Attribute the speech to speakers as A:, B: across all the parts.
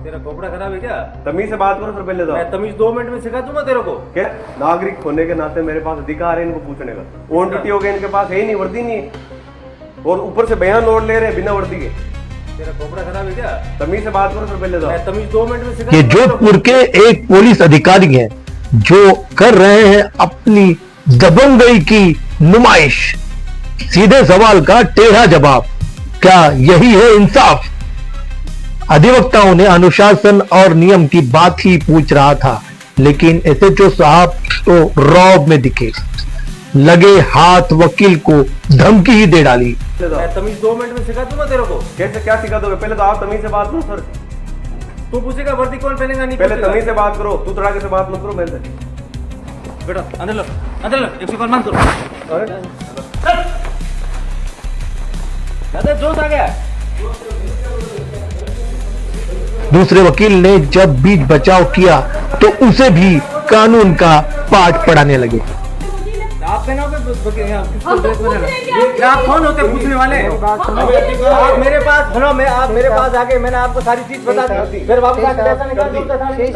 A: तेरा खोपड़ा खराब है क्या?
B: तमीज से बात करो सर पहले तो।
A: मैं तमीज 2 मिनट में सिखा दूंगा तेरे को।
B: क्या नागरिक होने के नाते मेरे पास अधिकार है इनको पूछने का। ऑन ड्यूटी हो गया इनके पास, है ही नहीं, वर्दी नहीं है, और ऊपर से बयान लोड ले रहे हैं बिना वर्दी के।
A: तेरा खोपड़ा खराब है क्या?
B: तमीज से बात करो सर पहले तो।
A: मैं तमीज 2 मिनट में सिखा
C: ये
A: दूंगा तेरे को।
C: जोधपुर के एक पुलिस अधिकारी हैं जो कर रहे हैं अपनी दबंगई की नुमाइश। सीधे सवाल का टेढ़ा जवाब, क्या यही है इंसाफ? अधिवक्ताओं ने अनुशासन और नियम की बात ही पूछ रहा था, लेकिन एसएचओ साहब तो रौब में दिखे, लगे हाथ वकील को धमकी ही दे डाली।
A: मैं तमीज 2 मिनट में सिखा दूंगा तेरे को।
B: कैसे क्या सिखा दोगे? पहले तो आप तमीज से बात करो सर।
A: तू पूछेगा वर्दी कौन पहनेगा नहीं
B: पहले
A: पूछेगा।
B: तमीज से बात करो, तू तड़ाके से बात मत करो पहले।
A: बेटा अंदर लो, अंदर लो, 100 कॉल मान करो।
B: अरे
A: दादा जोश आ गया।
C: दूसरे वकील ने जब बीच बचाव किया तो उसे भी कानून का पाठ पढ़ाने लगे।
A: आप पहनाओगे
D: हम तो पूछ रहे हैं कि
A: आप कौन होते पूछने वाले? आप मेरे पास सुनो, मैं आप मेरे पास आके मैंने आपको सारी चीज बता दी, फिर वापस आके पैसा निकाल दो।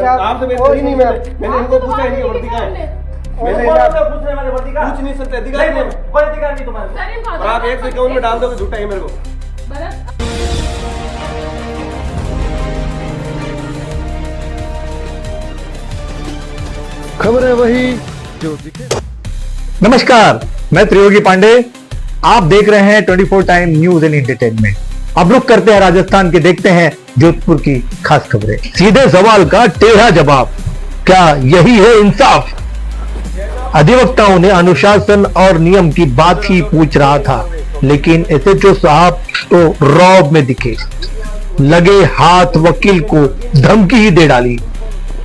B: आपसे बेहतर ही नहीं, मैंने इनको पूछा इनकी वर्दी का है। मैंने
A: पूछने वाले वर्दी का
B: पूछ नहीं सकते, अधिकार नहीं है।
A: कोई अधिकार नहीं तुम्हारे।
B: और आप 1 सेकंड में डाल दोगे झूठा ही मेरे को।
E: खबर है वही जो दिखे।
C: नमस्कार, मैं त्रियोगी पांडे, आप देख रहे हैं 24 टाइम न्यूज एंड एंटरटेनमेंट। अब रुक करते हैं राजस्थान के, देखते हैं जोधपुर की खास खबरें। सीधे सवाल का टेढ़ा जवाब, क्या यही है इंसाफ? अधिवक्ताओं ने अनुशासन और नियम की बात ही पूछ रहा था, लेकिन एसएचओ साहब तो रौब में दिखे, लगे हाथ वकील को धमकी ही दे डाली।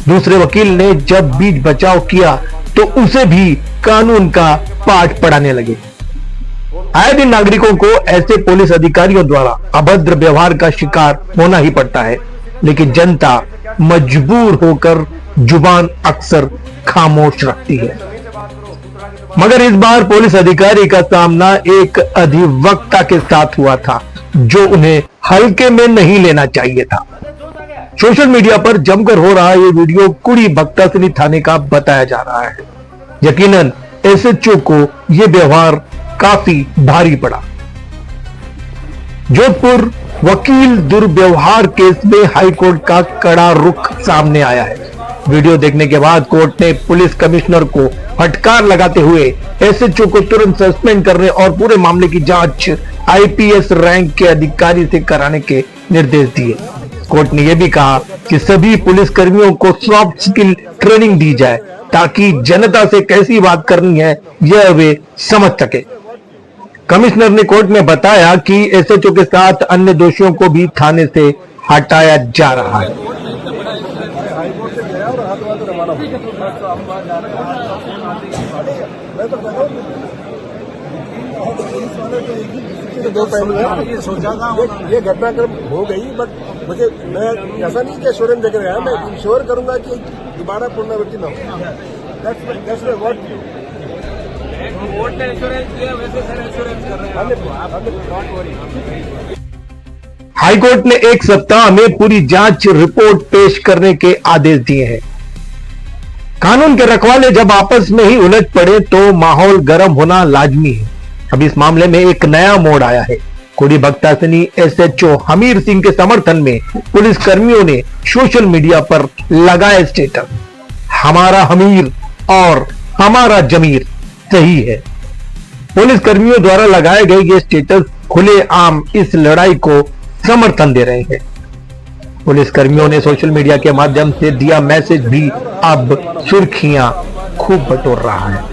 C: दूसरे वकील ने जब बीच बचाव किया तो उसे भी कानून का पाठ पढ़ाने लगे। आए दिन नागरिकों को ऐसे पुलिस अधिकारियों द्वारा अभद्र व्यवहार का शिकार होना ही पड़ता है, लेकिन जनता मजबूर होकर जुबान अक्सर खामोश रखती है। मगर इस बार पुलिस अधिकारी का सामना एक अधिवक्ता के साथ हुआ था, जो उन्हें हल्के में नहीं लेना चाहिए था। सोशल मीडिया पर जमकर हो रहा ये वीडियो कुड़ी बख्तासनी थाने का बताया जा रहा है। यकीनन एसएचओ को यह व्यवहार काफी भारी पड़ा। जोधपुर वकील दुर्व्यवहार केस में हाईकोर्ट का कड़ा रुख सामने आया है। वीडियो देखने के बाद कोर्ट ने पुलिस कमिश्नर को फटकार लगाते हुए एसएचओ को तुरंत सस्पेंड करने और पूरे मामले की जांच आईपीएस रैंक के अधिकारी से कराने के निर्देश दिए। कोर्ट ने यह भी कहा कि सभी पुलिस कर्मियों को सॉफ्ट स्किल ट्रेनिंग दी जाए, ताकि जनता से कैसी बात करनी है यह वे समझ सके। कमिश्नर ने कोर्ट में बताया कि एसएचओ के साथ अन्य दोषियों को भी थाने से हटाया जा रहा है।
E: ये घटनाक्रम हो गई, बट मुझे मैं ऐसा नहीं कि एश्योरेंस देकर गया, मैं इंश्योर करूंगा कि दोबारा पुनरावृत्ति न हो। That's my word to you.
A: Court ने इंश्योरेंस किया, वैसे सर इंश्योरेंस कर रहे हैं।
C: हाईकोर्ट ने 1 सप्ताह में पूरी जांच रिपोर्ट पेश करने के आदेश दिए हैं। कानून के रखवाले जब आपस में ही उलझ पड़े तो माहौल गर्म होना लाजमी है। अब इस मामले में एक नया मोड़ आया है। कुड़ी बख्तासनी एसएचओ हमीर सिंह के समर्थन में पुलिस कर्मियों ने सोशल मीडिया पर लगाए स्टेटस, हमारा हमीर और हमारा जमीर सही है। पुलिस कर्मियों द्वारा लगाए गए ये स्टेटस खुलेआम इस लड़ाई को समर्थन दे रहे हैं। पुलिस कर्मियों ने सोशल मीडिया के माध्यम से दिया मैसेज भी अब सुर्खियां खूब बटोर रहा है।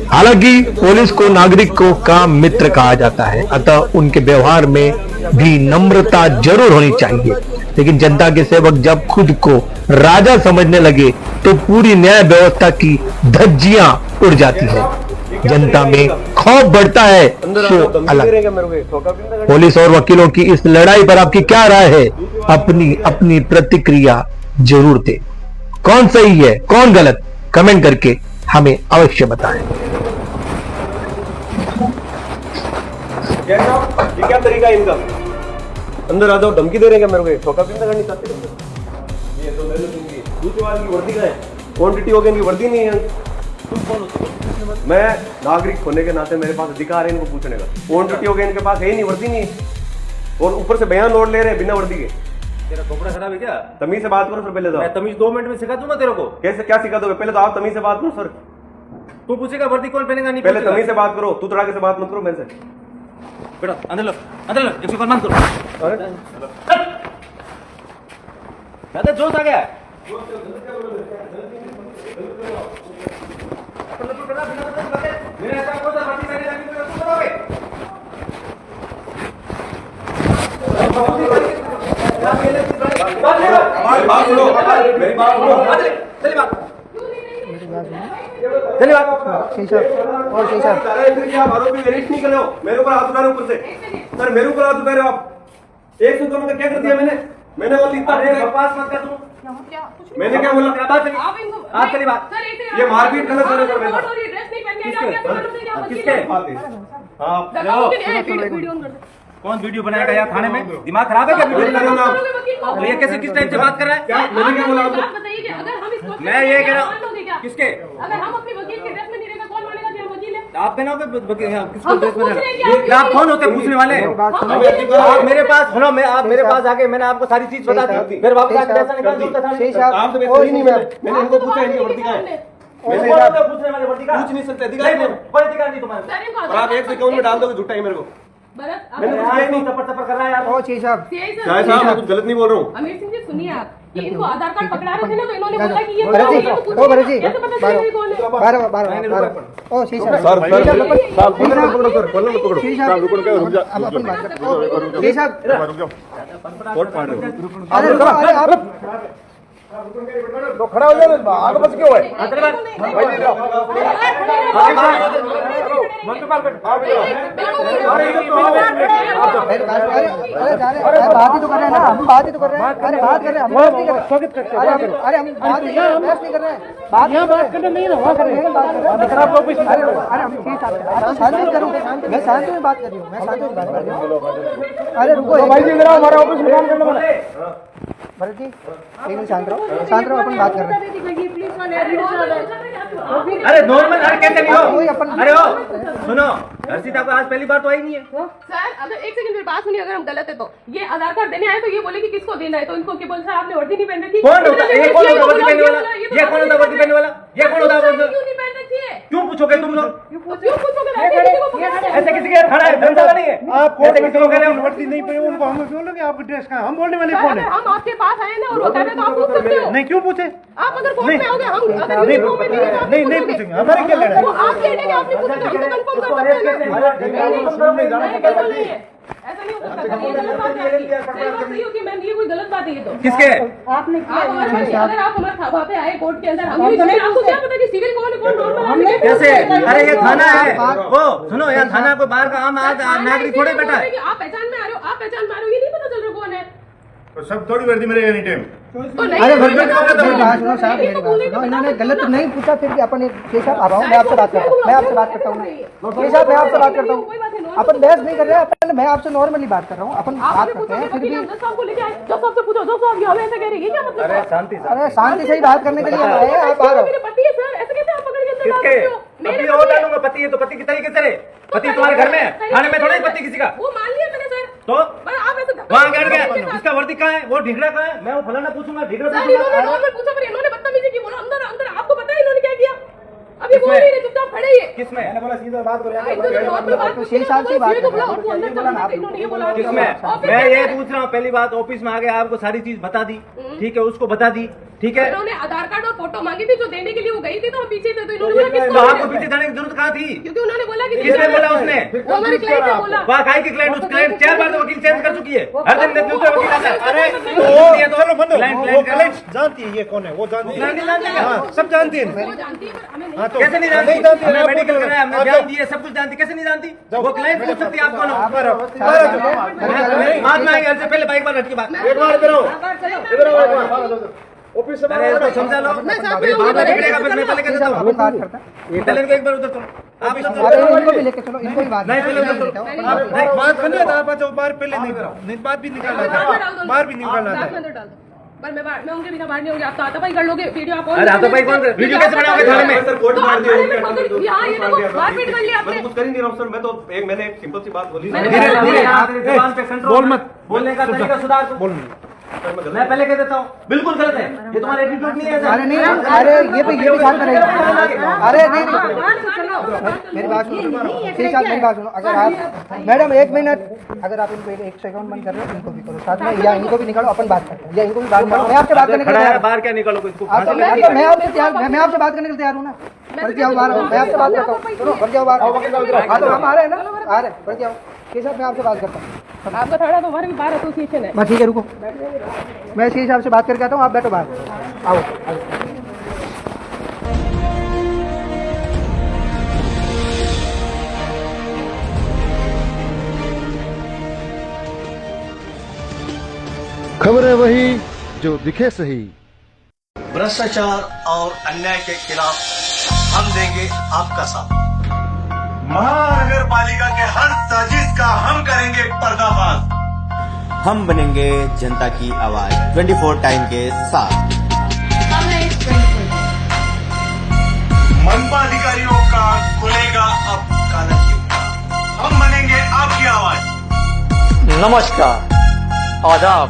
C: हालांकि पुलिस को नागरिकों का मित्र कहा जाता है, अतः उनके व्यवहार में भी नम्रता जरूर होनी चाहिए। लेकिन जनता के सेवक जब खुद को राजा समझने लगे तो पूरी न्याय व्यवस्था की धज्जियां उड़ जाती है, जनता में खौफ बढ़ता है तो अलग। पुलिस और वकीलों की इस लड़ाई पर आपकी क्या राय है? अपनी अपनी प्रतिक्रिया जरूर दें। कौन सही है कौन गलत, कमेंट करके हमें अवश्य बताएं।
B: ये क्या तरीका है इनका? अंदर आ जाओ, धमकी दे रहे हैं क्या मेरे को? ठोका पिंदा करनी चाहते हो? ये तो ले लो जिंदगी। दूसरे वाले की वर्दी का है, क्वांटिटी हो गई, इनकी वर्दी नहीं है। मैं नागरिक होने के नाते मेरे पास अधिकार है इनको पूछने का। क्वांटिटी हो गई, इनके पास है ही नहीं, वर्दी नहीं है, और ऊपर से बयान नोट ले रहे हैं बिना वर्दी के।
A: तेरा कपड़ा खराब है क्या?
B: तमीज से बात करो सर, पहले तो
A: मैं तमीज 2 मिनट में सिखा दूंगा तेरे को।
B: कैसे क्या सिखा दोगे? पहले तो आप तमीज से बात करो सर,
A: तू पूछेगा वर्दी कौन पहनेगा नहीं
B: पहले
A: पूछेगा?
B: तमीज से बात करो, तू तड़ाके से बात मत करो मेरे से।
A: बेटा अंदर लो, अंदर लो, 105 मान करो। ज्यादा जोश आ गया है। मेरे ऐसा कोई सा वर्दी पहने जाने को तू बताओगे?
B: बात सुनो, मेरी बात सुनो।
A: चलिए बात चलिए बात
B: और आरोपी अरेस्ट नहीं कर रहे हो, मेरे ऊपर हाथ उठा रहे हो ऊपर से। सर मेरे ऊपर हाथ उठा रहे हो आप। 102 का क्या कर दिया मैंने वो लिखा है,
A: बकवास मत कर तू।
B: मैंने क्या बोला?
A: बात चलिए, आप चलिए बात।
B: ये मारपीट गलत है सर।
A: किसके?
B: हाँ
A: कौन वीडियो बनाएगा यार थाने में? दिमाग खराब है क्या? वीडियो बना रहे हो आप? तो ये कैसे किस टाइप से बात कर रहा है?
B: मैंने क्या बोला आपको?
A: मैं ये कह रहा हूँ, किसके?
F: अगर हम अपने वकील के ड्रेस में नहीं रहेगा कौन मानेगा कि हम वकील हैं?
A: आप पहनाओगे किसको
F: हम तो
A: ड्रेस
F: पूछ रहे हैं कि
A: में? आप कौन होते हैं पूछने वाले? आप मेरे पास सुनो, मैं आप मेरे पास आके मैंने आपको सारी चीज बता दी, फिर वापस आके पैसा निकाल दो।
B: आप तो बेहतर ही नहीं, मैंने इनको पूछा इनकी वर्दी कहाँ है?
A: पूछने वाले वर्दी का
B: पूछ नहीं सकते, अधिकार नहीं।
A: कोई अधिकार नहीं तुम्हारे।
B: और आप 1 सेकंड में डाल दोगे झूठा ही मेरे को। मैंने पूछा ही नहीं।
A: चप्पल कर रहा है यार।
B: शायद साहब मैं कुछ गलत नहीं बोल रहा हूँ।
F: अमीर सिंह जी सुनिए आप, ये इनको आधार कार्ड पकड़ा रहे थे ना तो इन्होंने बोला कि ये
E: भरत जी,
F: ये तो पूछो,
E: ओ भरत जी,
F: ये तो पता चलेगा कि कौन है।
E: बारह ओ शीशा
B: सर पकड़ो सर, पकड़ो मत पकड़ो।
E: अब अपन बात करते हैं। शीशा
B: कोर्ट पाड़ रहे हो।
E: अरे आप तो खड़ा हो जाओ, आगे बच क्यों है? बात ही तो कर रहे हैं ना, हम बात ही तो कर रहे हैं। अरे बात कर रहे हैं, हम बात नहीं कर रहे। अरे हम बात नहीं कर रहे, बहस नहीं कर रहे। बात करना नहीं है ना, वहाँ कर रहे हैं बात कर रहे हैं। अरे हम ठीक है, शांति करो, मैं शांति में बात कर रही हूँ, मैं शांति में बात कर रही हूँ। अरे रुको भाई जी, मेरा हमारा ऑफिस में काम करने वाला है। भरत जी एक मिनट शांत रहो, अपन बात कर रहे हैं।
A: अरे नॉर्मल, अरे कैसे नहीं
E: वही
A: हो?
E: अपन-
A: अरे हो सुनो, हर्षिता को आज पहली बार तो आई नहीं है।
F: सर अगर एक सेकंड मेरी बात सुनिए, अगर हम गलत है तो ये आधार कार्ड देने आए तो ये बोले कि किसको देना है, तो इनको क्या बोल सर आपने वर्दी नहीं पहन रखी?
A: कौन होता है? ये कौन होता है वर्दी पहनने वाला? ये कौन होता है वर्दी पहनने वाला? ये कौन होता है वर्दी?
F: क्यों नहीं पहन रखी है?
A: क्यों पूछोगे तुम लोग?
F: क्यों पूछोगे? ऐसे किसी को पकड़ा है?
A: ऐसे किसी के खड़ा है, धर्मशाला नहीं है।
D: आप
A: ऐसे किसी को कह रहे हो
D: वर्दी नहीं पहने, उनको हम बोलोगे आपका ड्रेस कहाँ? हम बोलने वाले
F: सर,
D: कौन
F: अगर
D: है?
F: हम आपके पास आए ना और बता रहे तो आप पूछ सकते हो।
D: नहीं क्यों पूछे?
F: आप अगर कोर्ट में आओगे, हम अगर
D: नहीं,
F: यूनिफॉर्म में नहीं है तो आप
D: नहीं, नहीं
F: पूछोगे।
D: पूछेंगे। हमारे क्या लड़ाई?
F: वो आपके हेड है कि आपने पूछा, हम तो कंफर्म कर सकते हैं ना। नहीं है, ऐसा नहीं हो सकता। ये गलत बात है आपकी। सही बात नहीं होगी मैम, ये कोई गलत बात है ये तो।
A: किसके?
F: आपने अगर आप हमारे वहाँ पे आए कोर्ट के अंदर, हम आपको क्या पता कि सिविल कौन है कौन नॉर्मल है?
A: कैसे? अरे ये थाना है। वो सुनो, यार थाना कोई बाहर का आम नागरिक थोड़े बैठा है।
F: आप पहचान में आ रहे हो, आप पहचान में आ रहे हो, ये नहीं पता चल रहा कौन है।
D: तो सब थोड़ी वर्दी में रहेगा एनी टाइम।
F: तो नहीं,
E: अरे
F: नहीं,
E: मेरी बात सुनो साहब,
F: नहीं,
E: मेरी बात
F: नहीं,
E: सुनो, इन्होंने गलत नहीं पूछा, फिर भी अपन साहब आ रहा हूँ, मैं आपसे बात करता हूँ, मैं आपसे बात करता हूँ। साहब मैं आपसे बात करता हूँ, अपन बहस नहीं कर रहे हैं, अपन मैं आपसे नॉर्मली बात कर रहा हूँ, अपन बात
F: आपने
E: करते
F: पूछा
E: हैं।
F: कि
E: फिर भी
F: जज साहब को लेके आए, जज साहब से पूछो, जज साहब ये हमें ऐसे कह रहे हैं, ये क्या मतलब?
A: अरे शांति से।
E: अरे शांति से ही बात करने के लिए आए हैं, आप आ रहे
F: मेरे पति है सर, ऐसे कैसे आप पकड़ के अंदर डाल
A: किसके?
F: सकते हो?
A: पति और डालूंगा। पति है तो पति की तरीके से रहे। पति तुम्हारे घर में है, थाने में थोड़ा ही पति किसी का।
F: वो मान लिया मैंने सर,
A: तो
F: पर आप ऐसे
A: वहाँ बैठ गया, इसका वर्दी कहाँ है? वो ढिगड़ा कहाँ है? मैं वो फलाना पूछूंगा, ढिगड़ा
F: सर इन्होंने
A: पूछूंगा।
F: नॉर्मल पूछा पर इन्होंने बदतमीजी की, बोला अंदर अंदर। आपको पता है इन्होंने क्या किया? अभी बोल नहीं रहे, चुपचाप खड़े ही है।
A: किसमें?
F: नॉर्मल बात
E: तो 6 साल से बात कर रहे हैं।
F: और वो अंदर चला गया, इन्होंने ये बोला।
A: किसमें? मैं ये पूछ रहा हूँ, पहली बात ऑफिस में आ गया, आपको सारी चीज बता दी, ठीक है, उसको बता दी, ठीक है।
F: इन्होंने आधार कार्ड और फोटो मांगी थी जो देने के लिए वो गई थी, तो हम पीछे थे, तो इन्होंने बोला
A: तो
F: किसको
A: आपको
F: देना है?
A: पीछे जाने की जरूरत कहाँ थी?
F: क्योंकि उन्होंने बोला कि
A: किसने बोला उसने?
F: वो हमारे क्लाइंट ने बोला।
A: वहाँ खाई की क्लाइंट, उस क्लाइंट 4 बार तो वकील चेंज कर चुकी है, हर दिन दूसरा वकील आता है।
F: अरे
D: चलो बंदो,
A: क्लाइंट
D: वो क्लाइंट जानती है ये कौन है, वो जानती है।
A: नहीं जानती क्या?
D: हाँ, सब जानती है।
F: वो जानती है पर हमें नहीं।
D: हाँ, तो
A: कैसे नहीं जानती?
D: नहीं जानती,
A: हमने
D: आप
A: मेडिकल
D: बोलो।
A: कराया, हमने
D: आप
A: ध्यान दिए, सब कुछ जानती, कैसे नहीं जानती? वो क्लाइंट पूछ सकती है आप कौन हो? बाद में आएंगे, पहले बाइक बार हट के बात।
B: एक बार इधर आओ, इधर आओ एक बार। ऑफिस से
A: अरे इसको समझा लो,
F: मैं साथ में
A: बाद में निकलेगा, फिर मैं पहले कहता हूँ।
E: अपन बात करते हैं।
A: चलेंगे एक बार उधर तो
E: अरे इनको भी लेके चलो, इनको भी बात
A: नहीं, चलो, चलो,
D: आप बात करने था, आप बाहर पहले नहीं बात भी निकालना था, बाहर भी निकालना था।
F: पर मैं उनके बिना बाहर नहीं होंगी। आप तो आता कर लोगे वीडियो। आप
A: अरे आता भाई कौन वीडियो कैसे बनाओगे थाने में?
B: सर कोर्ट मार दिया
F: यहाँ ये देखो मारपीट कर लिया आपने।
B: मैं तो कुछ कर ही नहीं रहा हूँ सर, मैं तो मैंने एक सिंपल सी बात बोली।
A: जुबान पे कंट्रोल,
D: बोल मत।
A: बोलने का तरीका सुधार।
D: बोल
A: मैं पहले कह देता हूँ, बिल्कुल गलत है ये, तुम्हारा एटीट्यूड नहीं है सर।
E: अरे नहीं, अरे ये भी साथ में रहेगा। अरे नहीं, मेरी बात सुनो, ठीक है मेरी बात सुनो। अगर आप मैडम 1 मिनट, अगर आप इनको 1 सेकंड बंद कर रहे हो, इनको भी करो साथ में, या इनको भी निकालो, अपन बात करते हैं, या इनको भी बात करो। मैं आपसे बात करने के लिए तैयार हूं।
A: बाहर क्या निकालो इसको?
E: मैं आपसे बात करने के लिए तैयार हूँ ना। बढ़ जाओ बाहर, मैं आपसे बात करता हूँ। सुनो, बढ़ जाओ बाहर। हाँ तो हम आ रहे हैं ना, आ रहे हैं, बढ़ जाओ। के साथ मैं आपसे बात करता हूँ।
F: आपका थाना तो हमारे बार एसोसिएशन है।
E: बस ठीक है, रुको, मैं इसी हिसाब से बात करके आता हूँ। आप बैठो बाहर, आओ।
G: खबरें वही जो दिखे सही।
H: भ्रष्टाचार और अन्याय के खिलाफ हम देंगे आपका साथ। महानगर पालिका के हर साजिश का हम करेंगे पर्दाफाश।
I: हम बनेंगे जनता की आवाज 24 टाइम के साथ।
H: मनपा अधिकारियों का खुलेगा अब काला चिट्ठा। हम बनेंगे आपकी आवाज।
I: नमस्कार, आदाब।